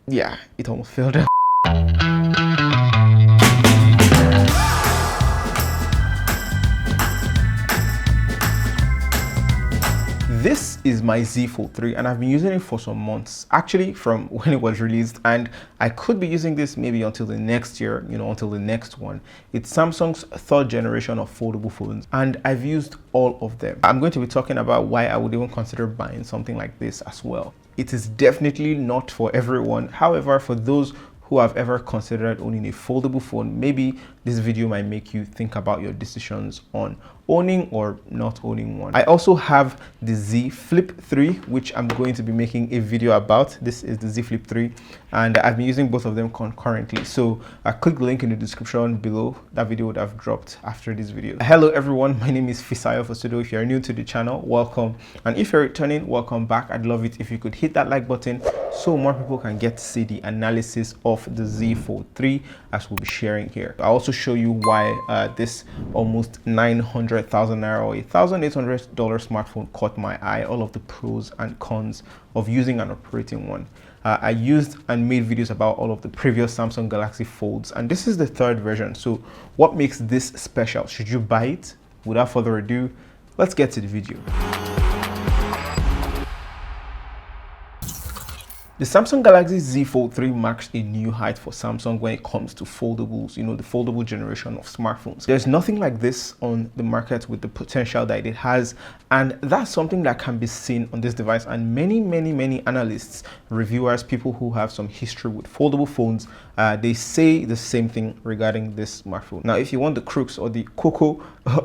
Yeah, it almost failed. This is my Z Fold 3 and I've been using it for some months, actually from when it was released, and I could be using this maybe until the next year, until the next one. It's Samsung's third generation of foldable phones and I've used all of them. I'm going to be talking about why I would even consider buying something like this as well. It is definitely not for everyone. However, for those who have ever considered owning a foldable phone, maybe this video might make you think about your decisions on owning or not owning one. I also have the Z Flip 3, which I'm going to be making a video about. This is the Z Flip 3 and I've been using both of them concurrently. So click the link in the description below. That video would have dropped after this video. Hello everyone, my name is Fisayo Fosudo. If you're new to the channel, welcome. And if you're returning, welcome back. I'd love it if you could hit that like button so more people can get to see the analysis of the Z Fold 3 as we'll be sharing here. I'll also show you why this almost 900,000 naira or $1,800 smartphone caught my eye, all of the pros and cons of using an operating one. I used and made videos about all of the previous Samsung Galaxy Folds, and this is the third version. So what makes this special? Should you buy it? Without further ado, let's get to the video. The Samsung Galaxy Z Fold 3 marks a new height for Samsung when it comes to foldables, the foldable generation of smartphones. There's nothing like this on the market with the potential that it has, and that's something that can be seen on this device. And many analysts, reviewers, people who have some history with foldable phones, they say the same thing regarding this smartphone. Now, if you want the crux or the cocoa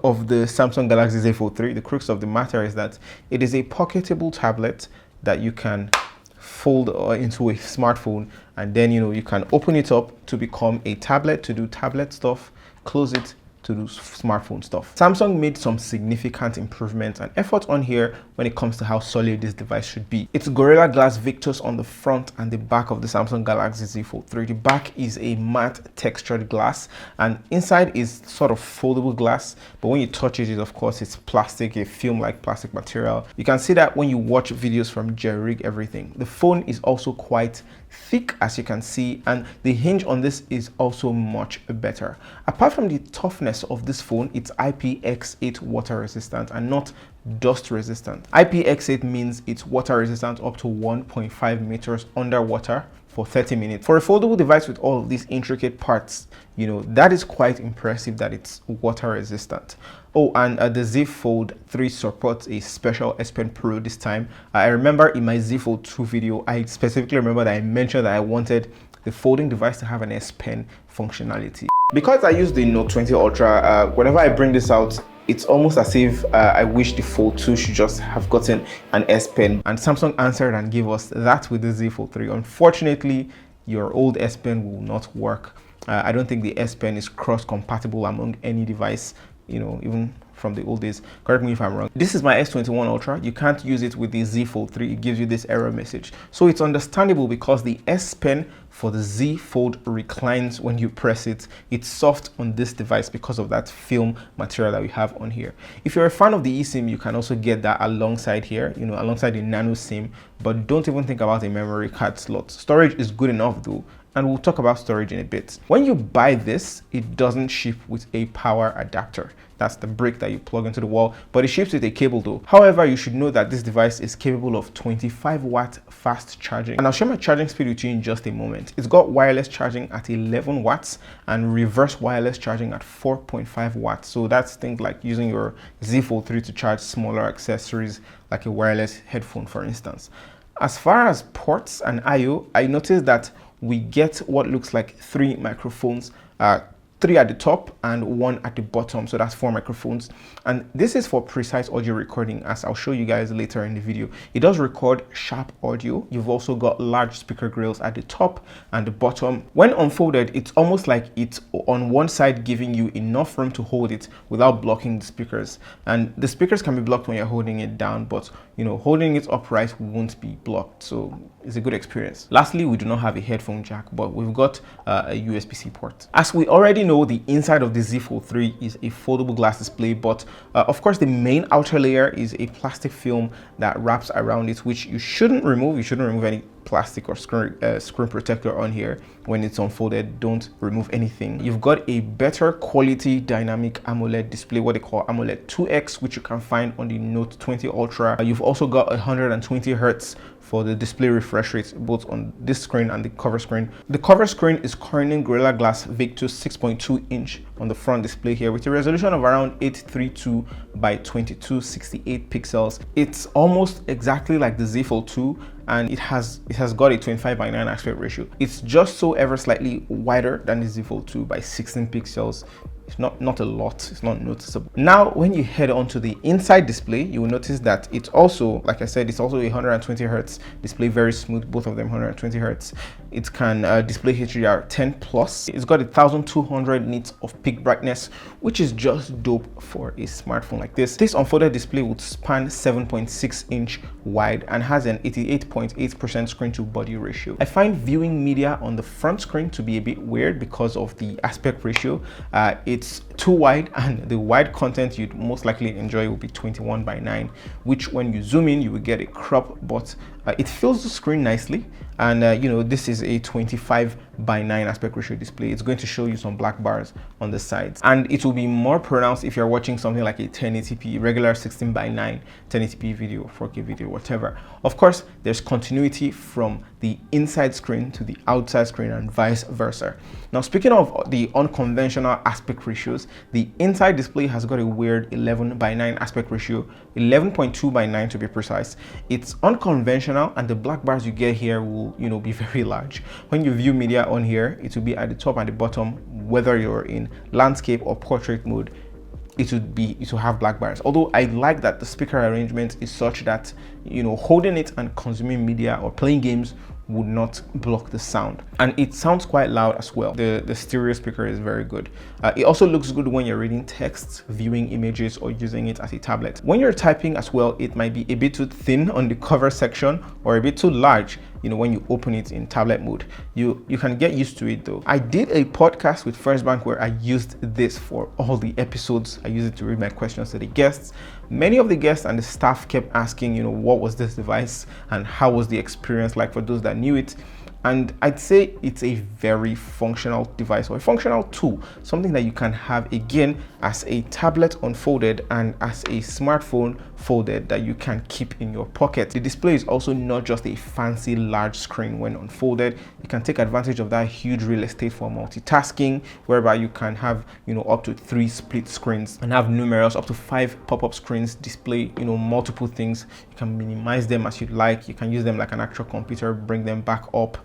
of the Samsung Galaxy Z Fold 3, the crux of the matter is that it is a pocketable tablet that you can fold into a smartphone, and then you can open it up to become a tablet to do tablet stuff, close it to do smartphone stuff. Samsung made some significant improvements and efforts on here when it comes to how solid this device should be. It's Gorilla Glass Victus on the front and the back of the Samsung Galaxy Z Fold 3. The back is a matte textured glass and inside is sort of foldable glass, but when you touch it, of course it's plastic, a film-like plastic material. You can see that when you watch videos from Jerry Rig Everything. The phone is also quite thick, as you can see, and the hinge on this is also much better. Apart from the toughness of this phone, it's IPX8 water resistant and not dust resistant. IPX8 means it's water resistant up to 1.5 meters underwater for 30 minutes. For a foldable device with all of these intricate parts, that is quite impressive that it's water resistant. Oh, and the Z Fold 3 supports a special S Pen Pro this time. I remember in my Z Fold 2 video, I specifically remember that I mentioned that I wanted the folding device to have an S Pen functionality. Because I use the Note 20 Ultra, whenever I bring this out, it's almost as if I wish the Fold 2 should just have gotten an S Pen, and Samsung answered and gave us that with the Z Fold 3. Unfortunately, your old S Pen will not work. I don't think the S Pen is cross-compatible among any device, even from the old days. Correct me if I'm wrong. This is my S21 Ultra. You can't use it with the Z Fold 3. It gives you this error message. So it's understandable because the S Pen for the Z Fold reclines when you press it. It's soft on this device because of that film material that we have on here. If you're a fan of the eSIM, you can also get that alongside here, alongside the Nano SIM, but don't even think about a memory card slot. Storage is good enough though, and we'll talk about storage in a bit. When you buy this, it doesn't ship with a power adapter. That's the brick that you plug into the wall, but it ships with a cable though. However, you should know that this device is capable of 25-watt fast charging, and I'll share my charging speed with you in just a moment. It's got wireless charging at 11 watts and reverse wireless charging at 4.5 watts. So that's things like using your Z Fold 3 to charge smaller accessories like a wireless headphone, for instance. As far as ports and I/O, I noticed that we get what looks like 3 microphones, 3 at the top and 1 at the bottom, so that's 4 microphones. And this is for precise audio recording, as I'll show you guys later in the video. It does record sharp audio. You've also got large speaker grills at the top and the bottom. When unfolded, it's almost like it's on one side giving you enough room to hold it without blocking the speakers. And the speakers can be blocked when you're holding it down, but holding it upright won't be blocked, so it's a good experience. Lastly, we do not have a headphone jack, but we've got a USB-C port. As we already know, the inside of the Z Fold 3 is a foldable glass display, but of course the main outer layer is a plastic film that wraps around it, which you shouldn't remove. You shouldn't remove any plastic or screen protector on here. When it's unfolded, don't remove anything. You've got a better quality dynamic AMOLED display, what they call AMOLED 2X, which you can find on the Note 20 Ultra. You've also got 120 Hertz for the display refresh rate, both on this screen and the cover screen. The cover screen is Corning Gorilla Glass Victus 6.2 inch on the front display here, with a resolution of around 832 by 2268 pixels. It's almost exactly like the Z Fold 2, and it has got a 25:9 aspect ratio. It's just so ever slightly wider than the Z Fold 2 by 16 pixels. It's not a lot, it's not noticeable. Now, when you head onto the inside display, you will notice that it's also, like I said, it's also a 120 Hertz display, very smooth, both of them 120 Hertz. It can display HDR10 plus. It's got 1200 nits of peak brightness, which is just dope for a smartphone like this. This unfolded display would span 7.6 inch wide and has an 88.8% screen to body ratio. I find viewing media on the front screen to be a bit weird because of the aspect ratio. It's too wide, and the wide content you'd most likely enjoy will be 21:9, which when you zoom in, you will get a crop, but it fills the screen nicely. And you know, this is a 25:9 aspect ratio display. It's going to show you some black bars on the sides, and it will be more pronounced if you're watching something like a 1080p regular 16:9 1080p video, 4K video, whatever. Of course, there's continuity from the inside screen to the outside screen and vice versa. Now, speaking of the unconventional aspect ratios, the inside display has got a weird 11:9 aspect ratio, 11.2:9 to be precise. It's unconventional, and the black bars you get here will, you know, be very large. When you view media on here, it will be at the top and the bottom, whether you're in landscape or portrait mode. It will have black bars. Although I like that the speaker arrangement is such that, you know, holding it and consuming media or playing games would not block the sound, and it sounds quite loud as well. The stereo speaker is very good. It also looks good when you're reading text, viewing images, or using it as a tablet. When you're typing as well, it might be a bit too thin on the cover section or a bit too large, you know, when you open it in tablet mode. You can get used to it though. I did a podcast with First Bank where I used this for all the episodes. I used it to read my questions to the guests. Many of the guests and the staff kept asking, you know, what was this device and how was the experience like for those that knew it. And I'd say it's a very functional device, or a functional tool, something that you can have again as a tablet unfolded and as a smartphone folded that you can keep in your pocket. The display is also not just a fancy large screen when unfolded. You can take advantage of that huge real estate for multitasking, whereby you can have, you know, up to 3 split screens and have numerous, up to 5 pop-up screens display, you know, multiple things. You can minimize them as you'd like. You can use them like an actual computer, bring them back up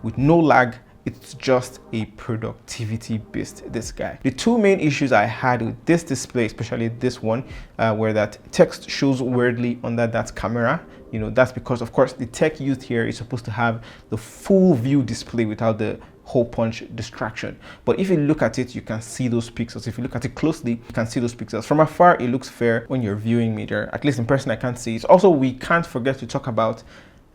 with no lag. It's just a productivity beast, this guy. The two main issues I had with this display, especially this one, were that text shows weirdly under that camera. You know, that's because, of course, the tech used here is supposed to have the full view display without the hole punch distraction. But if you look at it, you can see those pixels. If you look at it closely, you can see those pixels. From afar, it looks fair. When you're viewing media, at least in person, I can't see it. Also, we can't forget to talk about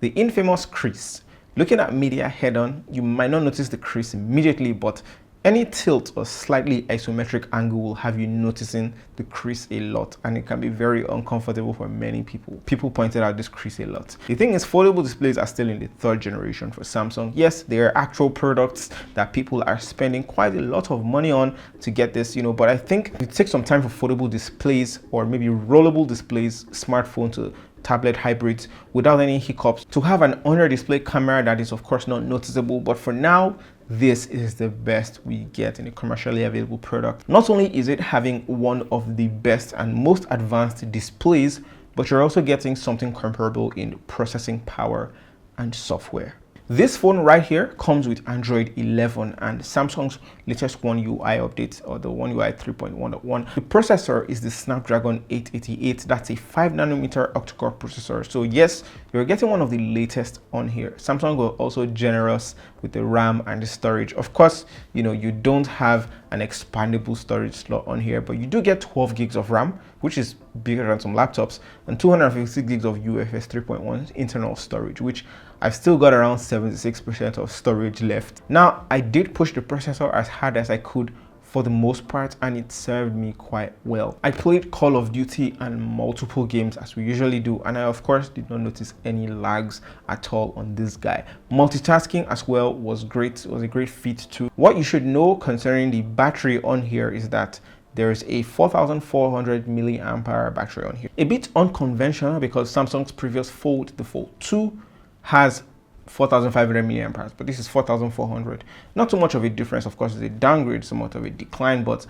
the infamous crease. Looking at media head-on, you might not notice the crease immediately, but any tilt or slightly isometric angle will have you noticing the crease a lot, and it can be very uncomfortable for many people. People pointed out this crease a lot. The thing is, foldable displays are still in the 3rd generation for Samsung. Yes, they are actual products that people are spending quite a lot of money on to get this, you know, but I think it takes some time for foldable displays, or maybe rollable displays, smartphone to tablet hybrids, without any hiccups, to have an under display camera that is of course not noticeable. But for now, this is the best we get in a commercially available product. Not only is it having one of the best and most advanced displays, but you're also getting something comparable in processing power and software. This phone right here comes with Android 11 and Samsung's latest One UI update, or the One UI 3.1.1. The processor is the Snapdragon 888. That's a 5nm octa-core processor. So yes, you're getting one of the latest on here. Samsung were also generous with the RAM and the storage. Of course, you know, you don't have an expandable storage slot on here, but you do get 12 gigs of RAM, which is bigger than some laptops, and 256 gigs of UFS 3.1 internal storage, which I've still got around 76% of storage left. Now, I did push the processor as hard as I could for the most part, and it served me quite well. I played Call of Duty and multiple games as we usually do, and I of course did not notice any lags at all on this guy. Multitasking as well was great. It was a great feat too. What you should know concerning the battery on here is that there is a 4400 milliamp hour battery on here. A bit unconventional because Samsung's previous Fold, the Fold 2, has 4500 milliamp hours, but this is 4400. Not too much of a difference. Of course, it's a downgrade, somewhat of a decline, but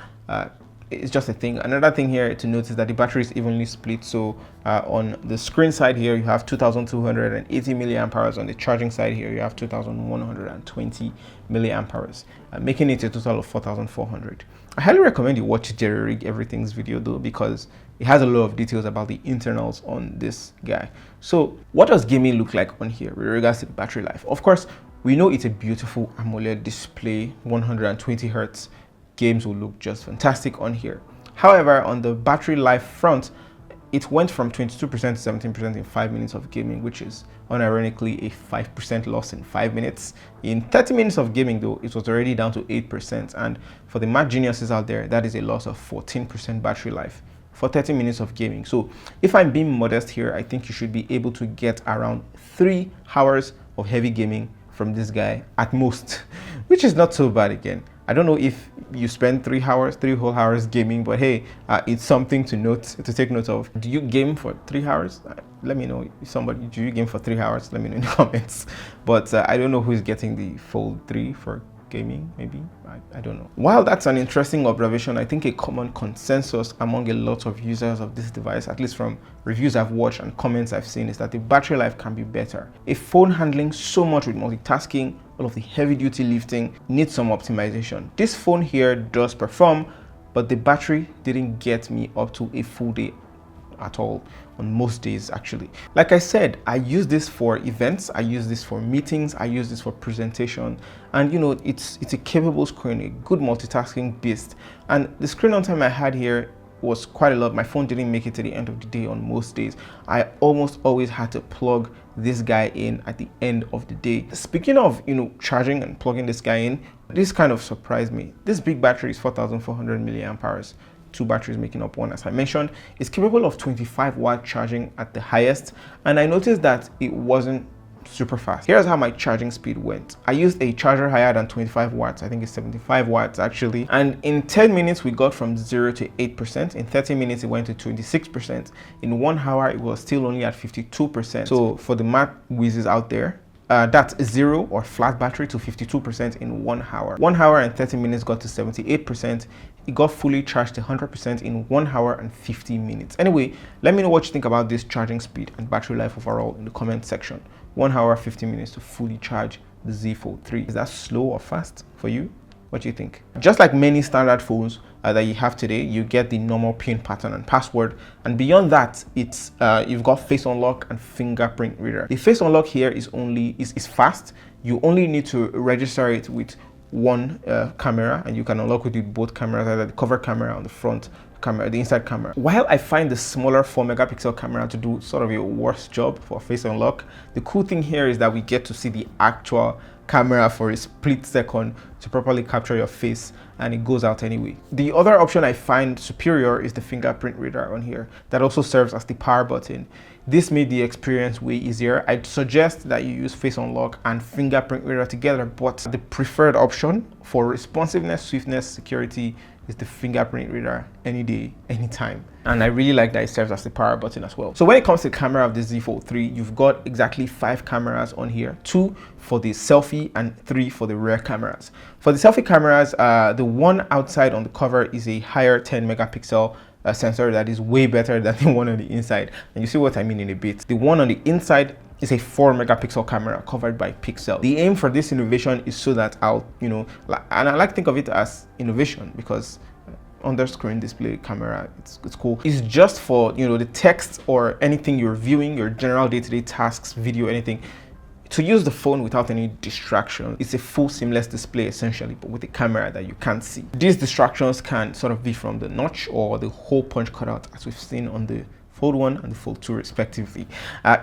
it's just a thing. Another thing here to notice that the battery is evenly split. So on the screen side here, you have 2280 milliamp hours. On the charging side here, you have 2120 milliamp hours, making it a total of 4400. I highly recommend you watch Jerry Rig Everything's video though, because it has a lot of details about the internals on this guy. So what does gaming look like on here with regards to the battery life? Of course, we know it's a beautiful AMOLED display, 120 hertz. Games will look just fantastic on here. However, on the battery life front, it went from 22% to 17% in 5 minutes of gaming, which is unironically a 5% loss in 5 minutes. In 30 minutes of gaming though, it was already down to 8%. And for the Mac geniuses out there, that is a loss of 14% battery life for 30 minutes of gaming. So if I'm being modest here, I think you should be able to get around 3 hours of heavy gaming from this guy at most, which is not so bad again. I don't know if you spend 3 whole hours gaming, but hey, it's something to take note of. Do you game for 3 hours? Let me know. Somebody, do you game for 3 hours? Let me know in the comments. But I don't know who's getting the Fold 3 for gaming, maybe. I don't know. While that's an interesting observation, I think a common consensus among a lot of users of this device, at least from reviews I've watched and comments I've seen, is that the battery life can be better. A phone handling so much with multitasking, all of the heavy duty lifting, needs some optimization. This phone here does perform, but the battery didn't get me up to a full day at all on most days actually. Like I said, I use this for events, I use this for meetings, I use this for presentation, and you know, it's a capable screen, a good multitasking beast. And the screen on time I had here was quite a lot. My phone didn't make it to the end of the day on most days. I almost always had to plug this guy in at the end of the day. Speaking of, you know, charging and plugging this guy in, this kind of surprised me. This big battery is 4400 milliamp hours. 2 batteries making up one, as I mentioned. It's capable of 25-watt charging at the highest, and I noticed that it wasn't super fast. Here's how my charging speed went. I used a charger higher than 25 watts. I think it's 75 watts actually. And in 10 minutes, we got from 0 to 8%. In 30 minutes, it went to 26%. In 1 hour, it was still only at 52%. So for the Mac whizzes out there, that's 0 or flat battery to 52% in 1 hour. 1 hour and 30 minutes got to 78%. It got fully charged to 100% in 1 hour and 50 minutes. Anyway, let me know what you think about this charging speed and battery life overall in the comment section. 1 hour, 50 minutes to fully charge the Z Fold 3. Is that slow or fast for you? What do you think? Just like many standard phones that you have today, you get the normal PIN pattern and password, and beyond that, it's you've got face unlock and fingerprint reader. The face unlock here is fast. You only need to register it with one camera, and you can unlock with both cameras, either the cover camera on the front camera, the inside camera. While I find the smaller 4 megapixel camera to do sort of a worse job for face unlock, the cool thing here is that we get to see the actual camera for a split second to properly capture your face, and it goes out anyway. The other option I find superior is the fingerprint reader on here that also serves as the power button. This made the experience way easier. I'd suggest that you use face unlock and fingerprint reader together, but the preferred option for responsiveness, swiftness, security is the fingerprint reader any day, anytime. And I really like that it serves as the power button as well. So when it comes to the camera of the Z Fold 3, you've got exactly 5 cameras on here, 2 for the selfie and 3 for the rear cameras. For the selfie cameras, the one outside on the cover is a higher 10 megapixel sensor that is way better than the one on the inside, and you see what I mean in a bit. The one on the inside is a 4 megapixel camera covered by pixel. The aim for this innovation is so that and I like to think of it as innovation because under screen display camera, it's cool. It's just for the text or anything you're viewing, your general day-to-day tasks, video, anything, to use the phone without any distraction. It's a full seamless display essentially, but with a camera that you can't see. These distractions can sort of be from the notch or the hole punch cutout, as we've seen on the Fold 1 and the Fold 2 respectively.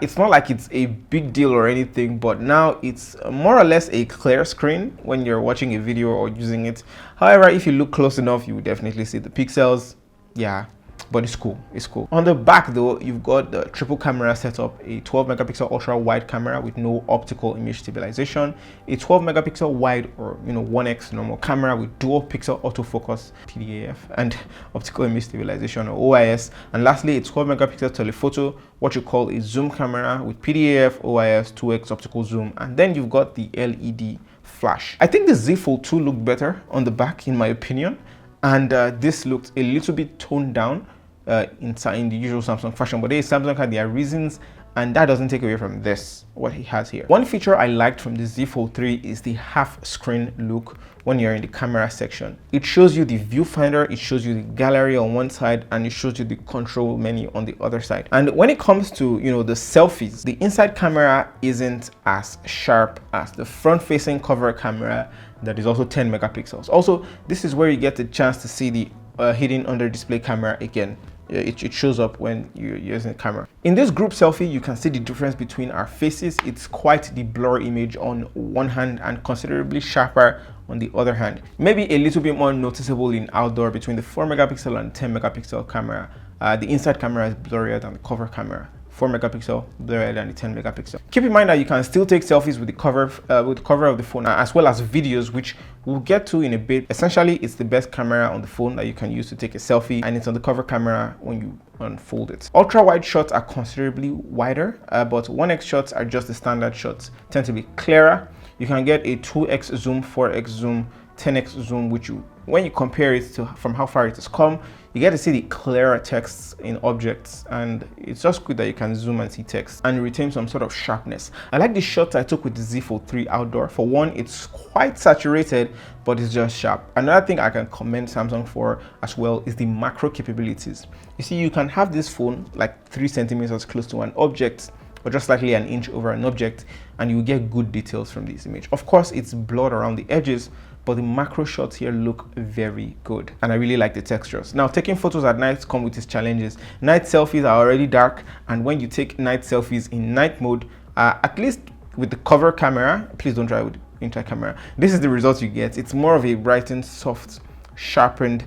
It's not like it's a big deal or anything, but now it's more or less a clear screen when you're watching a video or using it. However, if you look close enough, you will definitely see the pixels. Yeah, but it's cool. It's cool. On the back though, you've got the triple camera setup, a 12 megapixel ultra wide camera with no optical image stabilization, a 12 megapixel wide or 1x normal camera with dual pixel autofocus PDAF and optical image stabilization or OIS, and lastly a 12 megapixel telephoto, what you call a zoom camera with PDAF, OIS, 2x optical zoom, and then you've got the LED flash. I think the Z Fold 2 looked better on the back in my opinion, and this looked a little bit toned down in the usual Samsung fashion, but Samsung had their reasons, and that doesn't take away from this, what he has here. One feature I liked from the Z Fold 3 is the half screen look when you're in the camera section. It shows you the viewfinder, it shows you the gallery on one side, and it shows you the control menu on the other side. And when it comes to the selfies, the inside camera isn't as sharp as the front facing cover camera that is also 10 megapixels. Also, this is where you get the chance to see the hidden under display camera again. It shows up when you're using the camera. In this group selfie, you can see the difference between our faces. It's quite the blur image on one hand and considerably sharper on the other hand. Maybe a little bit more noticeable in outdoor between the 4 megapixel and 10 megapixel camera. The inside camera is blurrier than the cover camera. 4 megapixel blurrier than the 10 megapixel. Keep in mind that you can still take selfies with the cover of the phone, as well as videos, which we'll get to in a bit. Essentially, it's the best camera on the phone that you can use to take a selfie, and it's on the cover camera when you unfold it. Ultra wide shots are considerably wider, but 1x shots are just the standard shots, tend to be clearer. You can get a 2x zoom, 4x zoom, 10x zoom, which when you compare it to from how far it has come, you get to see the clearer texts in objects, and it's just good that you can zoom and see text and retain some sort of sharpness. I like the shots I took with the Z Fold 3 outdoor. For one, it's quite saturated, but it's just sharp. Another thing I can commend Samsung for as well is the macro capabilities. You see, you can have this phone like 3 centimeters close to an object, or just slightly an inch over an object, and you get good details from this image. Of course, it's blurred around the edges, but the macro shots here look very good, and I really like the textures. Now, taking photos at night come with its challenges. Night selfies are already dark, and when you take night selfies in night mode, at least with the cover camera, please don't try with the inside camera, this is the result you get. It's more of a brightened, soft, sharpened,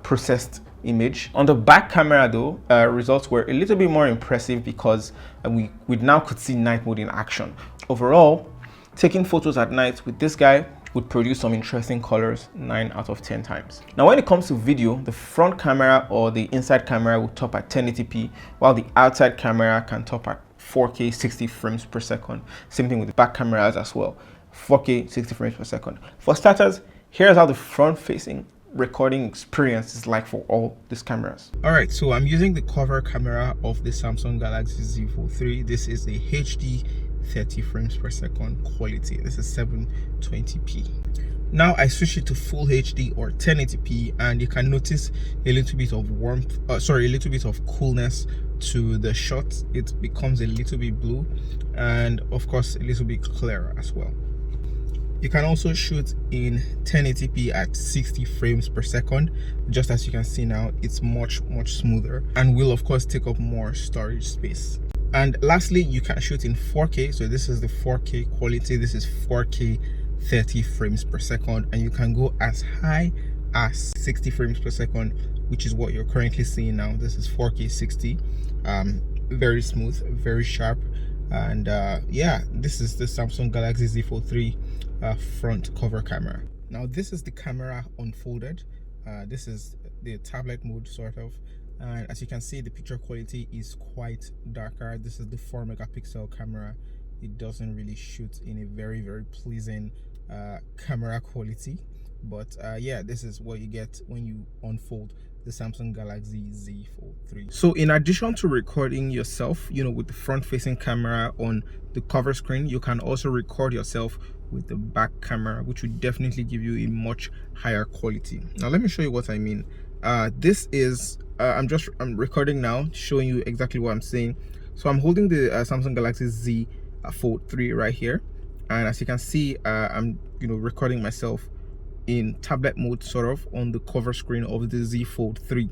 processed image. On the back camera though, results were a little bit more impressive because we now could see night mode in action. Overall, taking photos at night with this guy would produce some interesting colors 9 out of 10 times. Now, when it comes to video, the front camera or the inside camera will top at 1080p, while the outside camera can top at 4K 60 frames per second. Same thing with the back cameras as well, 4K 60 frames per second. For starters, here's how the front facing recording experience is like for all these cameras. All right, so I'm using the cover camera of the Samsung Galaxy Z Fold 3. This is a HD 30 frames per second quality. This is 720p. Now I switch it to full HD or 1080p, and you can notice a little bit of warmth, a little bit of coolness to the shot. It becomes a little bit blue, and of course a little bit clearer as well. You can also shoot in 1080p at 60 frames per second. Just as you can see now, it's much smoother and will of course take up more storage space. And lastly, you can shoot in 4K. So this is the 4K quality. This is 4K 30 frames per second, and you can go as high as 60 frames per second, which is what you're currently seeing now. This is 4K 60. Very smooth, very sharp, and yeah, this is the Samsung Galaxy Z Fold 3 front cover camera. Now this is the camera unfolded. This is the tablet mode sort of, and as you can see, the picture quality is quite darker. This is the 4 megapixel camera. It doesn't really shoot in a very pleasing camera quality, but yeah, this is what you get when you unfold the Samsung Galaxy Z Fold 3. So in addition to recording yourself, with the front facing camera on the cover screen, you can also record yourself with the back camera, which would definitely give you a much higher quality. Now let me show you what I mean. This is I'm recording now, showing you exactly what I'm saying. So I'm holding the Samsung Galaxy Z Fold 3 right here, and as you can see, I'm recording myself in tablet mode sort of on the cover screen of the Z Fold 3.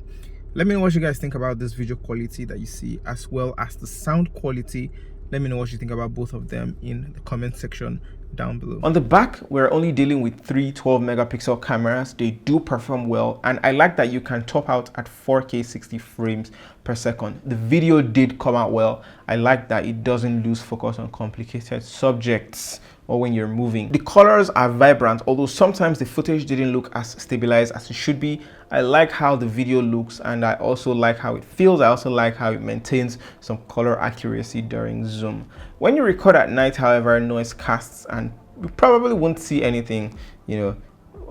Let me know what you guys think about this video quality that you see, as well as the sound quality. Let me know what you think about both of them in the comment section down below. On the back, we're only dealing with three 12 megapixel cameras. They do perform well, and I like that you can top out at 4K 60 frames per second. The video did come out well. I like that it doesn't lose focus on complicated subjects or when you're moving. The colors are vibrant, although sometimes the footage didn't look as stabilized as it should be. I like how the video looks, and I also like how it feels. I also like how it maintains some color accuracy during zoom. When you record at night, however, noise casts, and you probably won't see anything, you know,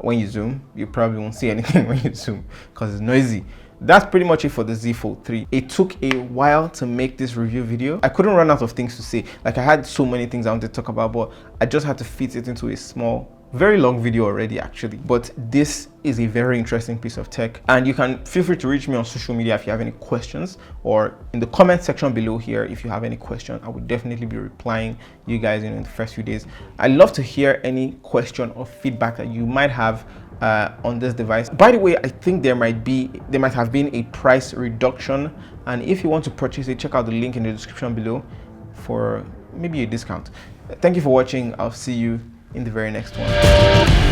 when you zoom. You probably won't see anything when you zoom because it's noisy. That's pretty much it for the Z Fold 3. It took a while to make this review video. I couldn't run out of things to say. Like, I had so many things I wanted to talk about, but I just had to fit it into a small, very long video already actually. But this is a very interesting piece of tech, and you can feel free to reach me on social media if you have any questions, or in the comment section below here if you have any question. I would definitely be replying you guys in the first few days. I'd love to hear any question or feedback that you might have on this device. By the way, I think there might have been a price reduction, and if you want to purchase it, check out the link in the description below for maybe a discount. Thank you for watching. I'll see you in the very next one.